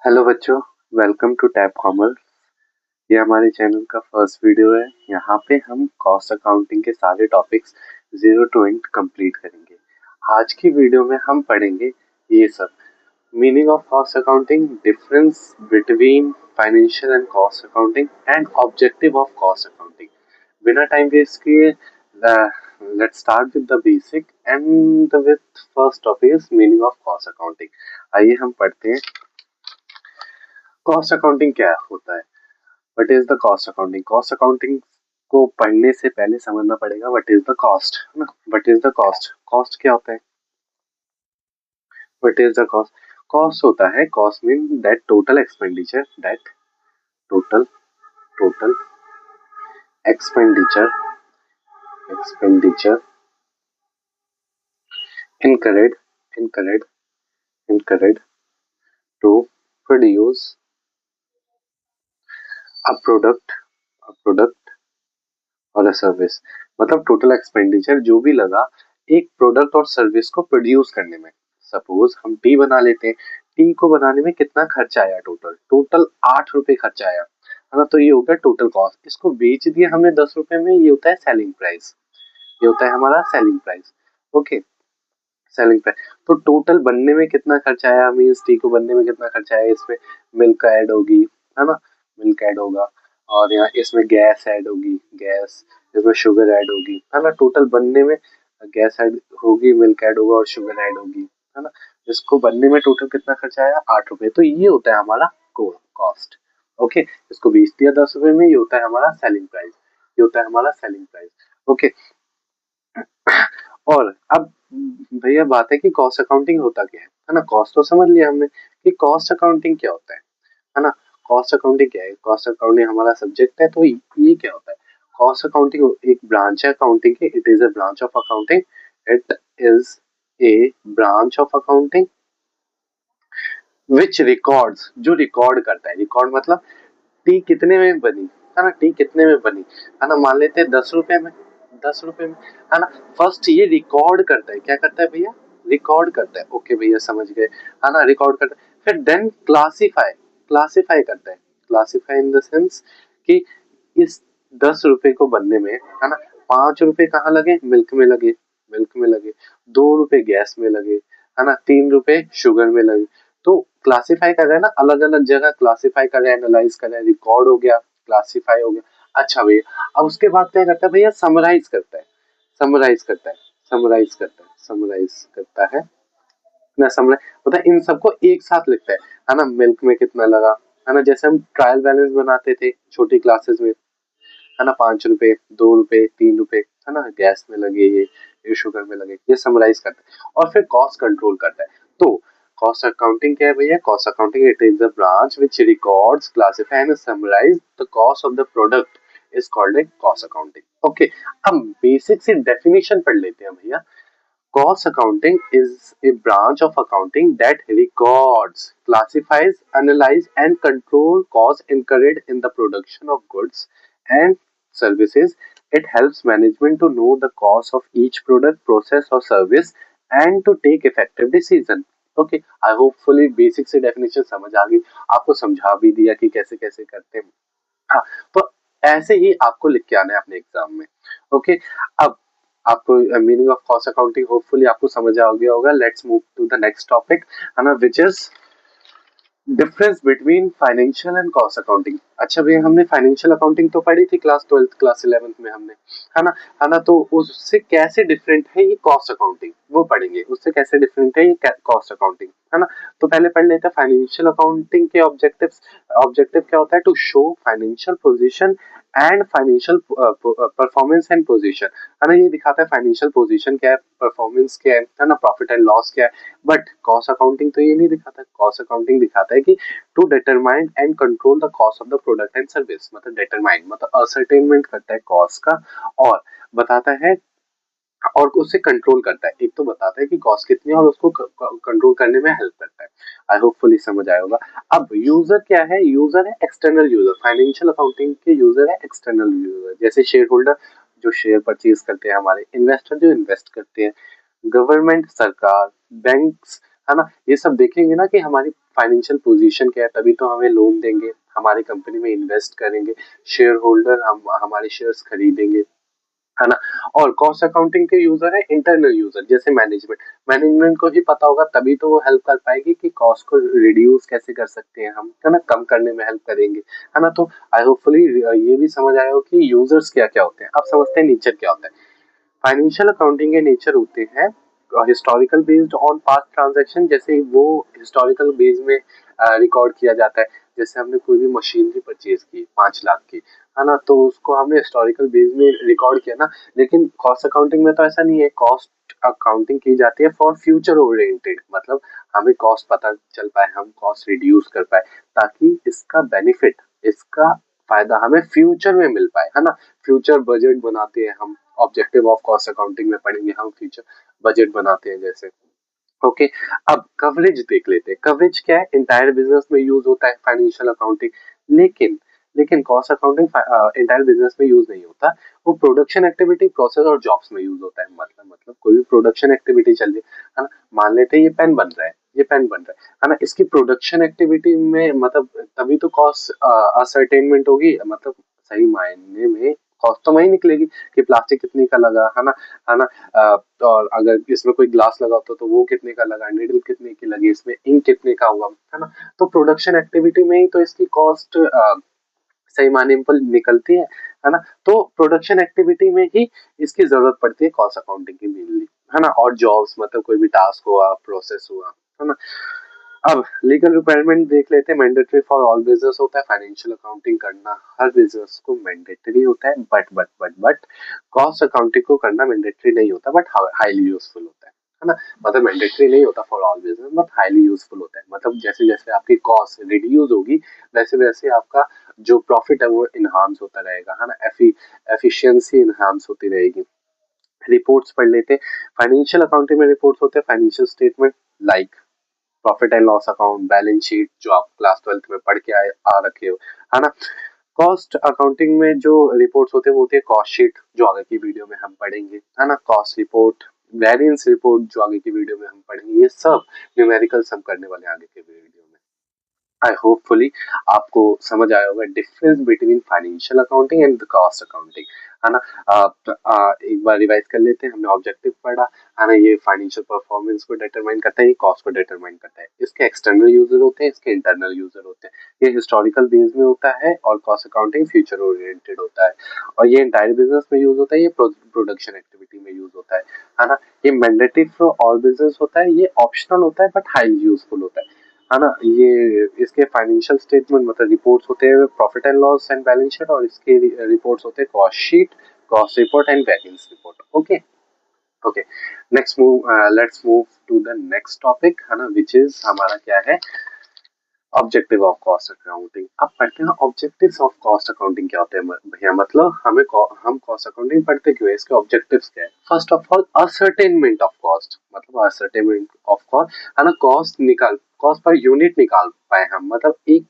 Hello बच्चों, welcome to tab commerce. ये हमारे चैनल का फर्स्ट वीडियो है। यहाँ पे हम कॉस्ट अकाउंटिंग के सारे topics zero to end complete करेंगे। आज की वीडियो में हम पढ़ेंगे ये सब: meaning of cost accounting, difference between financial and cost accounting and objective of cost accounting. बिना टाइम वेस्ट किए let's start with the basic and with first topic is meaning of cost accounting. आइए हम पढ़ते हैं cost accounting क्या होता है। What is the cost accounting? Cost accounting को पढ़ने से पहले समझना पड़ेगा व्हाट इज द कॉस्ट, है ना। What is the cost? Cost क्या होता है? What is the cost? Cost होता है, cost mean that total expenditure, that total total expenditure expenditure incurred incurred incurred to produce a product और service. मतलब total expenditure जो भी लगा एक प्रोडक्ट और सर्विस को प्रोड्यूस करने में। सपोज हम टी बना लेते हैं, टी को बनाने में कितना खर्चा आया? टोटल 8 रुपए खर्चा आया, है ना। तो ये हो गया टोटल कॉस्ट। इसको बेच दिया हमने 10 रुपए में, ये होता है सेलिंग प्राइस। ये होता है हमारा selling price. Okay, selling price. तो टोटल बनने में कितना खर्चा आया, मीन्स टी को बनने में कितना खर्चा आया, इसमें मिल्क ऐड होगी, है ना, मिल्क ऐड होगा, और यहाँ इसमें गैस ऐड होगी, गैस, इसमें शुगर ऐड होगी, है ना। टोटल बनने में गैस ऐड होगी, मिल्क ऐड होगा और शुगर ऐड होगी, है ना। इसको बनने में टोटल कितना खर्चा आया? 8 रुपए। तो ये होता है हमारा कॉस्ट। ओके, इसको बेच दिया 10 रुपए में, ये होता है हमारा सेलिंग प्राइस। ये होता है हमारा सेलिंग प्राइस। ओके, और अब भैया बात है कि कॉस्ट अकाउंटिंग होता क्या है ना। कॉस्ट तो समझ लिया हमने कि कॉस्ट अकाउंटिंग क्या होता है ना। कॉस्ट अकाउंटिंग क्या है? कॉस्ट अकाउंटिंग हमारा सब्जेक्ट है। तो ये क्या होता है? कॉस्ट अकाउंटिंग एक ब्रांच है अकाउंटिंग के। It is a branch of accounting. It is a branch of accounting which records, जो रिकॉर्ड करता है। रिकॉर्ड मतलब टी कितने में बनी, है ना, टी कितने में बनी, है ना। मान लेते हैं 10 रुपए में, 10 रुपए में, है ना। फर्स्ट ये रिकॉर्ड करता है। क्या करता है भैया? रिकॉर्ड करता है। ओके भैया, समझ गए, है ना। रिकॉर्ड करता है, फिर देन क्लासिफाई, क्लासिफाई करता है। क्लासिफाई इन द सेंस कि इस 10 रुपए को बनने में, है ना, 5 रुपए कहाँ लगे? मिल्क में लगे, मिल्क में लगे। 2 रुपए गैस में लगे, है ना। 3 रुपए शुगर में लगे। तो क्लासिफाई कर रहे हैं ना, अलग अलग जगह क्लासिफाई कर रहे हैं, एनालाइज कर रहे हैं। रिकॉर्ड हो गया, क्लासिफाई हो गया। अच्छा भैया, अब उसके बाद क्या करता है भैया? समराइज करता है, समराइज करता है, समराइज करता है, समराइज करता है ना। समराइज मतलब इन सबको एक साथ लिखता है ना। मिल्क में कितना लगा, है ना। जैसे हम ट्रायल बैलेंस बनाते थे छोटी क्लासेस में, है ना। 5 रुपए, 2 रुपए, 3 रुपए, है ना, गैस में लगे, ये शुगर में लगे, ये समराइज करता है। और फिर कॉस्ट कंट्रोल करता है। तो कॉस्ट अकाउंटिंग क्या है भैया? Cost accounting it is the branch which records, classify and summarise the cost of the product is called a cost accounting. Okay, हम बेसिक से डेफिनेशन पढ़ लेते हैं भैया। Cost accounting is a branch of accounting that records, classifies, analyzes, and control costs incurred in the production of goods and services. It helps management to know the cost of each product, process, or service and to take effective decision. Okay, I hopefully basic से definition समझ आ गई। आपको समझा भी दिया कि कैसे कैसे करते हैं। हाँ, तो ऐसे ही आपको लिख के आना है अपने एग्जाम में। ओके, अब आपको meaning of cost accounting hopefully आपको समझ आ गया होगा। Let's move to the next topic, है ना, which is difference between financial and cost accounting. अच्छा भैया, हमने फाइनेंशियल अकाउंटिंग तो पढ़ी थी क्लास 12th, क्लास 11th में हमने, है ना, है ना। तो उससे कैसे डिफरेंट है ये कॉस्ट अकाउंटिंग, वो पढ़ेंगे। उससे कैसे डिफरेंट है ये कॉस्ट अकाउंटिंग, है ना। तो पहले पढ़ लेते हैं फाइनेंशियल अकाउंटिंग के ऑब्जेक्टिव्स। ऑब्जेक्टिव क्या होता है? To show financial position and financial performance and position, है ना। ये दिखाता है फाइनेंशियल पोजीशन क्या है, परफॉर्मेंस क्या है ना, प्रॉफिट एंड लॉस क्या है। बट कॉस्ट अकाउंटिंग तो ये नहीं दिखाता। कॉस्ट अकाउंटिंग दिखाता है कि to determine and control the cost of the product and service. मतलब डिटरमाइन मतलब असरटेनमेंट करता है कॉस्ट का, और बताता है, और उससे कंट्रोल करता है। एक तो बताता है कि कॉस्ट कितनी है और उसको कंट्रोल करने में हेल्प करता है। आई होपफुली समझ आया होगा। अब यूजर क्या है? यूजर है एक्सटर्नल यूजर। फाइनेंशियल अकाउंटिंग के यूजर है एक्सटर्नल यूजर, जैसे शेयर होल्डर जो शेयर परचेज करते हैं, हमारे इन्वेस्टर जो इन्वेस्ट करते हैं, गवर्नमेंट सरकार, बैंक्स, है ना। ये सब देखेंगे ना कि हमारी फाइनेंशियल पोजीशन क्या है, तभी तो हमें लोन देंगे, हमारी कंपनी में इन्वेस्ट करेंगे, शेयर होल्डर हम हमारे शेयर्स खरीदेंगे, है ना। और कॉस्ट अकाउंटिंग के यूजर है इंटरनल यूजर, जैसे मैनेजमेंट। मैनेजमेंट को ही पता होगा, तभी तो वो हेल्प कर पाएगी कि कॉस्ट को रिड्यूस कैसे कर सकते हैं हम, है ना, कम करने में हेल्प करेंगे, है ना। तो आई होपफुली ये भी समझ आया हो कि यूजर्स क्या क्या होते हैं। अब समझते हैं नेचर क्या होता है। फाइनेंशियल अकाउंटिंग के नेचर होते हैं historical based on past transaction, जैसे वो हिस्टोरिकल बेस में रिकॉर्ड किया जाता है। जैसे हमने कोई भी मशीनरी परचेज की 5 लाख की, है ना, तो उसको हमने हिस्टोरिकल बेस में रिकॉर्ड किया ना। लेकिन कॉस्ट अकाउंटिंग में तो ऐसा नहीं है। कॉस्ट अकाउंटिंग की जाती है फॉर फ्यूचर ओरिएंटेड, मतलब हमें कॉस्ट पता चल पाए, हम कॉस्ट रिड्यूस कर पाए, ताकि इसका बेनिफिट, इसका फायदा हमें फ्यूचर में मिल पाए, है ना। फ्यूचर बजट बनाते हैं हम, ऑब्जेक्टिव ऑफ कॉस्ट अकाउंटिंग में पढ़ेंगे हम, फ्यूचर बजट बनाते हैं जैसे। ओके, अब कवरेज देख लेते हैं। कवरेज क्या है, इंटायर बिजनेस में यूज होता है फाइनेंशियल अकाउंटिंग, लेकिन लेकिन कॉस्ट अकाउंटिंग इंटायर बिजनेस में यूज नहीं होता। वो प्रोडक्शन एक्टिविटी, प्रोसेस और जॉब्स में यूज होता है। मतलब कोई भी प्रोडक्शन एक्टिविटी चल रही है ना, मान लेते हैं ये पेन बन रहा है, ये पेन बन रहा है ना, इसकी प्रोडक्शन एक्टिविटी में मतलब तभी तो कॉस्ट असर्टेनमेंट होगी, मतलब सही मायने में कॉस्ट तो वही निकलेगी कि प्लास्टिक कितने का लगा, है ना। और अगर इसमें कोई ग्लास लगा होता तो वो कितने का लगा, नीडल कितने की लगी, इसमें इंक कितने का हुआ, है ना। तो प्रोडक्शन एक्टिविटी में ही तो इसकी कॉस्ट सही मायने पर निकलती है ना। तो प्रोडक्शन एक्टिविटी में ही इसकी जरूरत पड़ती है कॉस्ट अकाउंटिंग की मेनली, है ना। और जॉब्स मतलब कोई भी टास्क हुआ, प्रोसेस हुआ, है ना। अब लीगल रिक्वायरमेंट देख लेते हैं। मैंडेटरी फॉर ऑल बिजनेस होता है फाइनेंशियल अकाउंटिंग करना, हर बिजनेस को मैंडेटरी होता है, बट कॉस्ट अकाउंटिंग को करना मैंडेटरी नहीं होता, बट हाईली यूजफुल होता है ना। मतलब मैंडेटरी नहीं होता for all business, but highly useful होता है। मतलब जैसे जैसे आपकी कॉस्ट रिड्यूस होगी, वैसे वैसे आपका जो प्रॉफिट है वो इनहांस होता रहेगा, है ना। एफिशिएंसी इनहांस होती रहेगी। रिपोर्ट्स पढ़ लेते हैं। फाइनेंशियल अकाउंटिंग में रिपोर्ट्स होते हैं financial statement, like profit and loss account, balance sheet, जो आप क्लास 12th में पढ़ के आए आ रखे हो, है ना। कॉस्ट अकाउंटिंग में जो रिपोर्ट्स होते हैं वो होती है कॉस्ट शीट, जो आगे की वीडियो में हम पढ़ेंगे, है ना। कॉस्ट रिपोर्ट, वेरिएंस रिपोर्ट, जो आगे की वीडियो में हम पढ़ेंगे। ये सब न्यूमेरिकल सम करने वाले आगे के वीडियो में। आई होपफुली आपको समझ आया होगा difference between financial accounting and cost accounting, है ना। एक बार रिवाइज कर लेते हैं। हमने ऑब्जेक्टिव पढ़ा, है ना। ये फाइनेंशियल परफॉर्मेंस को डिटरमाइन करता है, ये कॉस्ट को डिटरमाइन करता है। इसके एक्सटर्नल यूजर होते हैं, इसके इंटरनल यूजर होते हैं। ये हिस्टोरिकल बेस में होता है और कॉस्ट अकाउंटिंग फ्यूचर ओरिएंटेड होता है। और ये इंटायर बिजनेस में यूज होता है, ये प्रोडक्शन एक्टिविटी में यूज होता है ना। ये मैंडेटरी फॉर ऑल बिजनेस होता है, ये ऑप्शनल होता है, बट हाईली यूजफुल होता है ना। ये इसके फाइनेंशियल स्टेटमेंट मतलब रिपोर्ट्स होते हैं profit and loss and balance sheet, और इसके रिपोर्ट्स होते हैं cost sheet, cost report and variance report. Okay okay, next move, let's move to the next topic, है ना, विच इज हमारा क्या है, ऑब्जेक्टिव ऑफ कॉस्ट अकाउंटिंग। अब पढ़ते हैं ऑब्जेक्टिव्स ऑफ कॉस्ट अकाउंटिंग क्या होते हैं भैया। मतलब हम कॉस्ट अकाउंटिंग पढ़ते क्यों है, इसके ऑब्जेक्टिव्स क्या है। First of all ascertainment of cost, मतलब असर्टेनमेंट ऑफ कॉस्ट, है ना। कॉस्ट पर यूनिट निकाल पाए हम, मतलब एक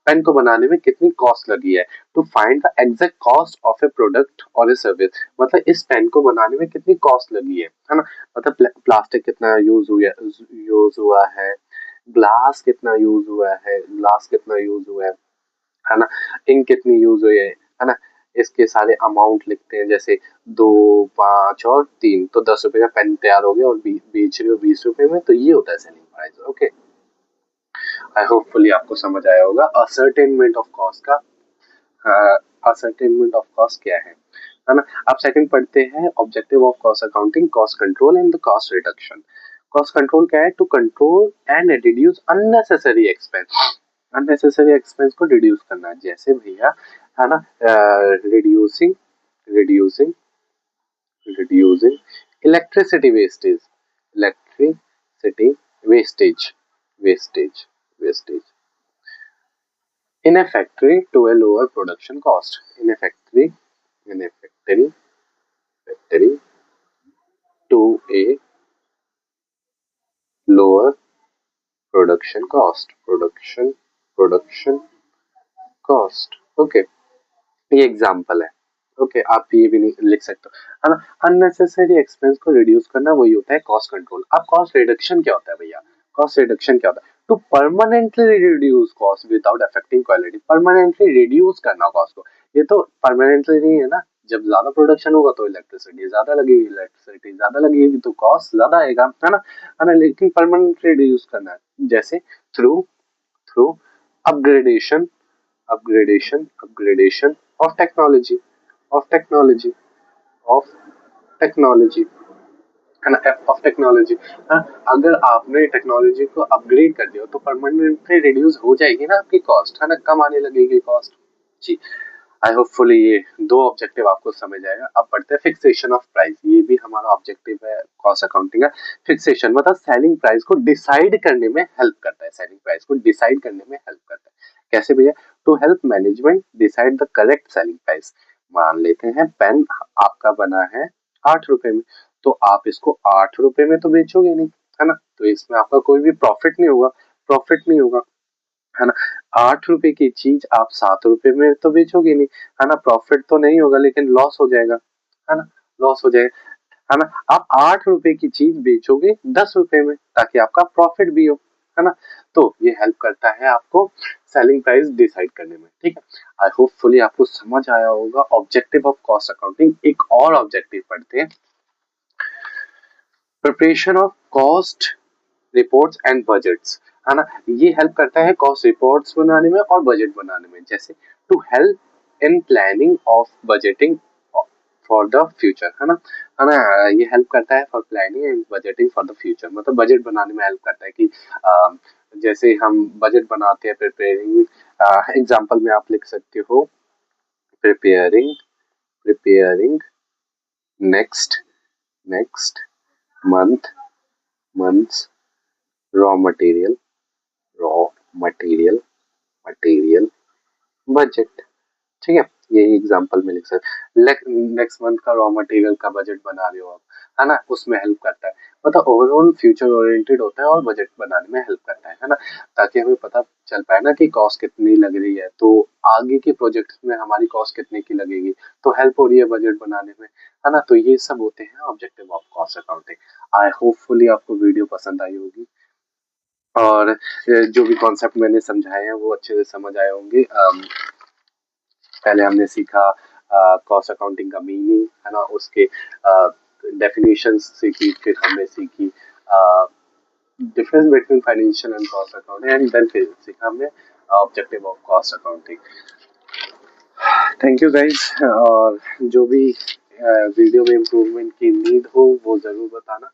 पेन को बनाने में कितनी कॉस्ट लगी है। To find the exact cost of a product और ए सर्विस, मतलब इस पेन को बनाने में कितनी कॉस्ट लगी है ना। मतलब प्लास्टिक कितना यूज हुआ है, ग्लास कितना यूज हुआ है ना। इंक कितनी यूज हुई है ना। इसके सारे अमाउंट लिखते हैं, जैसे 2, 5 और 3, तो 10 रुपए का पेन तैयार हो गया और बेच रहे हो 20 रुपए में, तो ये होता है selling price. Okay, I hopefully आपको समझ आया होगा असर्टेनमेंट ऑफ कॉस्ट का, असर्टेनमेंट ऑफ कॉस्ट क्या है ना। अब सेकंड पढ़ते हैं objective of cost accounting, cost control and the cost reduction. Cost control क्या है, to control and reduce unnecessary expense. Unnecessary expense को रिड्यूस करना, जैसे भैया, है ना, reducing reducing reducing electricity wastage, electricity wastage in a factory to a lower production cost, in a factory to a lower production cost। Okay, ये example है। Okay, आप ये भी नहीं लिख सकते हो, है ना। अननेसेसरी एक्सपेंस को रिड्यूस करना वही होता है कॉस्ट कंट्रोल। अब कॉस्ट रिडक्शन क्या होता है भैया, कॉस्ट रिडक्शन क्या होता है, to permanently reduce cost without affecting quality. Permanently reduce करना कॉस्ट को, ये तो परमानेंटली नहीं है ना, जब ज्यादा प्रोडक्शन होगा तो इलेक्ट्रिसिटी ज्यादा लगेगी तो कॉस्ट ज्यादा आएगा, है ना, लेकिन परमानेंटली रिड्यूस करना है जैसे through through upgradation upgradation upgradation of technology of technology of technology, है ना, ऑफ टेक्नोलॉजी। अगर आपने टेक्नोलॉजी को अपग्रेड कर दिया तो परमानेंटली रिड्यूस हो जाएगी ना आपकी कॉस्ट, है ना, कम आने लगेगी कॉस्ट। जी, आई होपफुली ये दो ऑब्जेक्टिव आपको समझ आएगा। अब पढ़ते हैं फिक्सेशन ऑफ प्राइस, ये भी हमारा ऑब्जेक्टिव है कॉस्ट अकाउंटिंग का। फिक्सेशन मतलब सेलिंग प्राइस को डिसाइड करने में हेल्प करता है, सेलिंग प्राइस को डिसाइड करने में हेल्प करता है। कैसे भैया? To help management decide the correct selling price. मान लेते हैं पेन आपका बना है 8 रुपए में, तो आप इसको 8 रुपए में तो बेचोगे नहीं, है ना, तो इसमें आपका कोई भी प्रॉफिट नहीं होगा, प्रॉफिट नहीं होगा, है ना। 8 रुपए की चीज आप 7 रुपए में तो बेचोगे नहीं, है ना, प्रॉफिट तो नहीं होगा लेकिन लॉस हो जाएगा, है ना, लॉस हो जाएगा, है ना। आप 8 रुपए की चीज बेचोगे 10 रुपए में ताकि आपका प्रॉफिट भी हो, है ना। तो ये हेल्प करता है आपको सेलिंग प्राइस डिसाइड करने में, ठीक है। आई होपफुली आपको समझ आया होगा ऑब्जेक्टिव ऑफ कॉस्ट अकाउंटिंग। एक और ऑब्जेक्टिव पढ़ते हैं, preparation of cost reports and budgets, है ना। ये हेल्प करता है कॉस्ट रिपोर्ट्स बनाने में और बजट बनाने में, जैसे to help in planning of budgeting for the future, है ना, ये हेल्प करता है for planning and budgeting for the future, मतलब बजट बनाने में हेल्प करता है कि जैसे हम बजट बनाते हैं, प्रिपेयरिंग, एग्जांपल में आप लिख सकते हो preparing preparing next next month months raw material raw material material budget, ठीक है। यही एग्जांपल में लिख सकते। नेक्स्ट मंथ का रॉ मटेरियल का बजट बना रहे हो आप, है ना, उसमें हेल्प करता है, मतलब ओवरऑल फ्यूचर ओरिएंटेड होता है और बजट बनाने में हेल्प करता है ना, ताकि हमें पता चल पाए ना कि कॉस्ट कितनी लग रही है, तो आगे के प्रोजेक्ट में हमारी कॉस्ट कितने की लगेगी, तो हेल्प हो रही है बजट बनाने में, है ना। तो ये सब होते हैं objective of cost accounting. I hopefully आपको वीडियो पसंद आई होगी और जो भी कॉन्सेप्ट मैंने समझाए हैं वो अच्छे से समझ आए होंगे। पहले हमने सीखा कॉस्ट अकाउंटिंग का मीनिंग, है ना, उसके डेफिनेशन सीखी, फिर हमने सीखी difference between financial and cost accounting, and then फिर सीखा हमने objective of cost accounting. Thank you guys, और जो भी वीडियो में इम्प्रूवमेंट की नीड हो वो जरूर बताना।